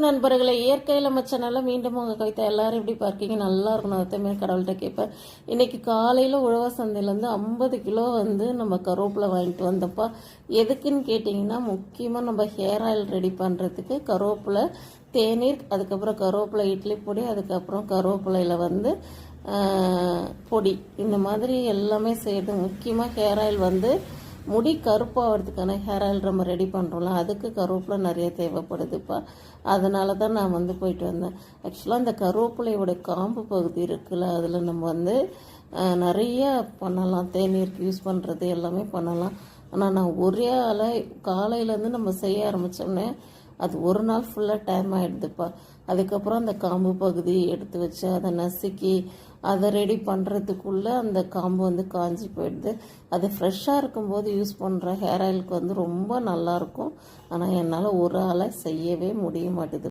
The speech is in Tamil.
நண்பர்களை இயற்கையில் நம்ம சேனலில் மீண்டும் உங்கள் கவிதை எல்லாரும் எப்படி பார்க்கீங்க? நல்லா இருக்கணும். அதுமாரி கடவுள்கிட்ட கேட்பேன். இன்னைக்கு காலையில் உழவர் சந்தையிலேருந்து 50 கிலோ நம்ம கருவேப்பிலை வாங்கிட்டு வந்தப்பா. எதுக்குன்னு கேட்டிங்கன்னா, முக்கியமாக நம்ம ஹேர் ஆயில் ரெடி பண்ணுறதுக்கு கருவேப்பிலை, தேநீர், அதுக்கப்புறம் கருவேப்பிலை இட்லி பொடி, அதுக்கப்புறம் கருவேப்பிலையில் பொடி, இந்த மாதிரி எல்லாமே செய்யுது. முக்கியமாக ஹேர் ஆயில் முடி கருப்பாகிறதுக்கான ஹேர் ஆயில் நம்ம ரெடி பண்ணுறோம்ல, அதுக்கு கருவேப்பிலை நிறைய தேவைப்படுதுப்பா. அதனால தான் நான் போயிட்டு வந்தேன். ஆக்சுவலாக அந்த கருவேப்பிலையோட காம்பு பகுதி இருக்குல்ல, அதில் நம்ம நிறைய பண்ணலாம். தேநீருக்கு யூஸ் பண்ணுறது எல்லாமே பண்ணலாம். ஆனால் நான் ஒரே காலையிலேருந்து நம்ம செய்ய ஆரம்பித்தோடனே அது ஒரு நாள் ஃபுல்லாக டைம் ஆகிடுதுப்பா. அதுக்கப்புறம் அந்த காம்பு பகுதி எடுத்து வச்சு அதை நசுக்கி அதை ரெடி பண்ணுறதுக்குள்ளே அந்த காம்பு காஞ்சி போயிடுது. அது ஃப்ரெஷ்ஷாக இருக்கும்போது யூஸ் பண்ணுற ஹேர் ஆயிலுக்கு ரொம்ப நல்லாயிருக்கும். ஆனால் என்னால் ஒரு ஆளை செய்யவே முடிய மாட்டேது.